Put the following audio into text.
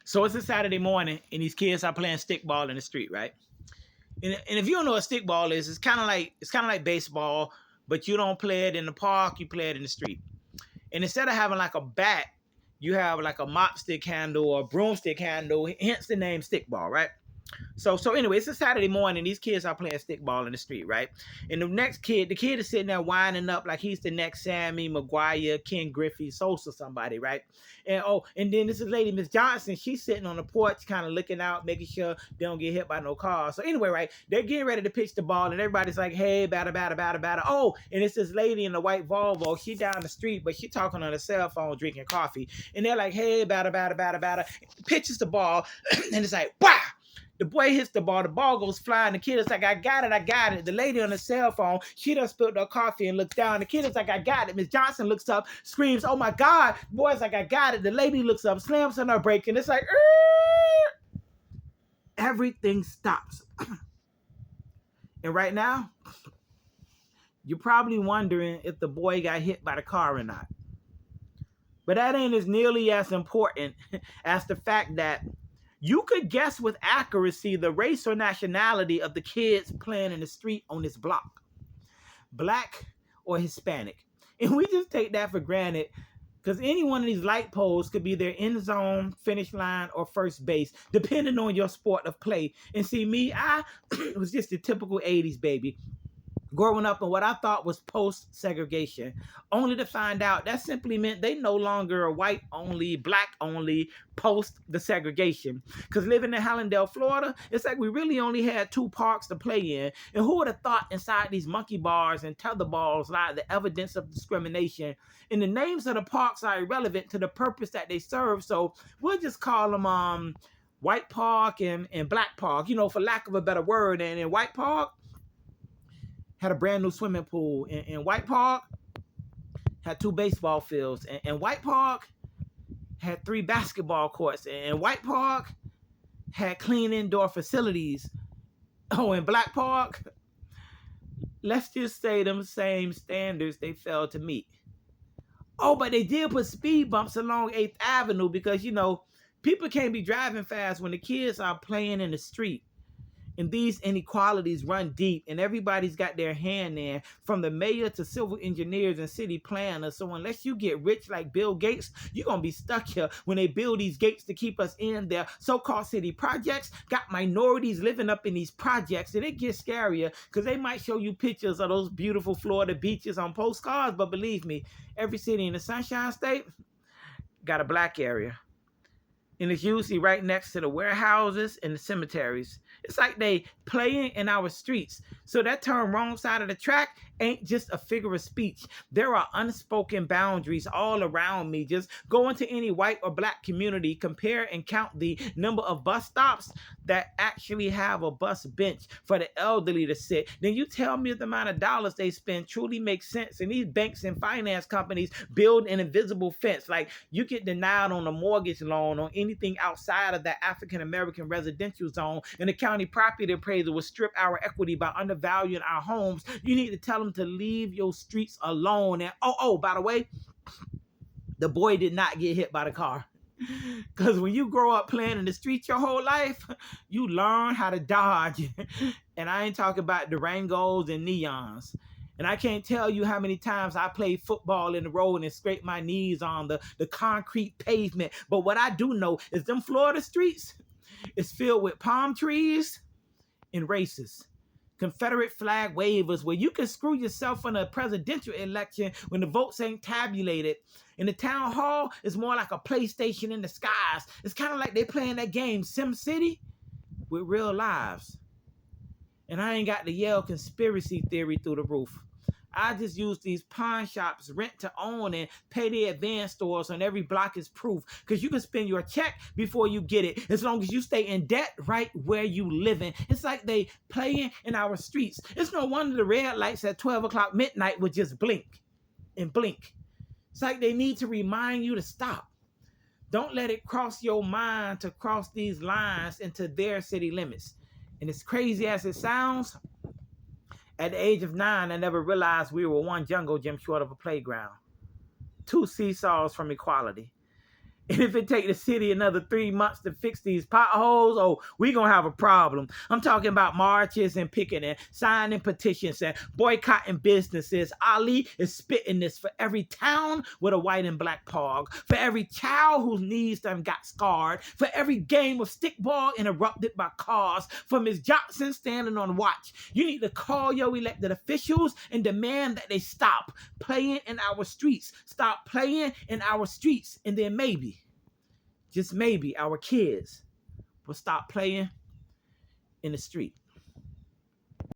So it's a Saturday morning, and these kids are playing stickball in the street, right? And if you don't know what stickball is, it's kind of like baseball, but you don't play it in the park, you play it in the street. And instead of having like a bat, you have like a mop stick handle or a broomstick handle, hence the name stickball, right? So anyway, it's a Saturday morning. These kids are playing stickball in the street, right? And the kid is sitting there winding up like he's the next Sammy Maguire, Ken Griffey, Sosa, somebody, right? And then this is Lady Miss Johnson. She's sitting on the porch, kind of looking out, making sure they don't get hit by no cars. So anyway, right, they're getting ready to pitch the ball, and everybody's like, "Hey, batter, batter, batter, batter." Oh, and it's this lady in the white Volvo. She down the street, but she talking on her cell phone, drinking coffee. And they're like, "Hey, batter, batter, batter, batter." Pitches the ball, and it's like, "Wow!" The boy hits the ball goes flying. The kid is like, I got it, I got it. The lady on the cell phone, she done spilled her coffee and looked down. The kid is like, I got it. Miss Johnson looks up, screams, oh my God. The boy's like, I got it. The lady looks up, slams on her brake, and it's like, everything stops. And right now, you're probably wondering if the boy got hit by the car or not. But that ain't as nearly as important as the fact that you could guess with accuracy the race or nationality of the kids playing in the street on this block. Black or Hispanic. And we just take that for granted because any one of these light poles could be their end zone, finish line, or first base, depending on your sport of play. And see, me, I was just a typical 80s baby, growing up in what I thought was post-segregation, only to find out that simply meant they no longer are white only, black only, post the segregation. Because living in Hallandale, Florida, it's like we really only had 2 parks to play in. And who would have thought inside these monkey bars and tether balls lie the evidence of discrimination? And the names of the parks are irrelevant to the purpose that they serve. So we'll just call them White Park and Black Park, for lack of a better word. And in White Park, had a brand new swimming pool. In White Park, had 2 baseball fields. And White Park had 3 basketball courts. And White Park had clean indoor facilities. Oh, in Black Park, let's just say them same standards they failed to meet. Oh, but they did put speed bumps along 8th Avenue because, people can't be driving fast when the kids are playing in the street. And these inequalities run deep, and everybody's got their hand in, from the mayor to civil engineers and city planners. So unless you get rich like Bill Gates, you're going to be stuck here when they build these gates to keep us in their so-called city projects. Got minorities living up in these projects, and it gets scarier because they might show you pictures of those beautiful Florida beaches on postcards, but believe me, every city in the Sunshine State got a black area. And it's usually right next to the warehouses and the cemeteries. It's like they playing in our streets. So that term wrong side of the track ain't just a figure of speech. There are unspoken boundaries all around me. Just go into any white or black community, compare and count the number of bus stops that actually have a bus bench for the elderly to sit. Then you tell me if the amount of dollars they spend truly makes sense. And these banks and finance companies build an invisible fence. Like you get denied on a mortgage loan on anything outside of that African American residential zone, and the county property appraiser will strip our equity by undervaluing our homes. You need to tell them to leave your streets alone. And by the way, the boy did not get hit by the car. Because when you grow up playing in the streets your whole life, you learn how to dodge. And I ain't talking about Durangos and neons. And I can't tell you how many times I played football in the road and scraped my knees on the concrete pavement. But what I do know is them Florida streets is filled with palm trees and races. Confederate flag wavers where you can screw yourself in a presidential election when the votes ain't tabulated. And the town hall is more like a PlayStation in the skies. It's kind of like they playing that game SimCity with real lives. And I ain't got to yell conspiracy theory through the roof. I just use these pawn shops, rent to own, and payday advance stores on every block is proof. Because you can spend your check before you get it, as long as you stay in debt right where you living. It's like they playing in our streets. It's no wonder the red lights at 12 o'clock midnight would just blink and blink. It's like they need to remind you to stop. Don't let it cross your mind to cross these lines into their city limits. And as crazy as it sounds, at the age of 9, I never realized we were one jungle gym short of a playground. 2 seesaws from equality. And if it take the city another 3 months to fix these potholes, oh, we gonna have a problem. I'm talking about marches and picketing, signing petitions and boycotting businesses. Ali is spitting this for every town with a white and black pog, for every child whose knees done got scarred, for every game of stickball interrupted by cars, for Ms. Johnson standing on watch. You need to call your elected officials and demand that they stop playing in our streets. Stop playing in our streets, and then maybe, just maybe, our kids will stop playing in the street.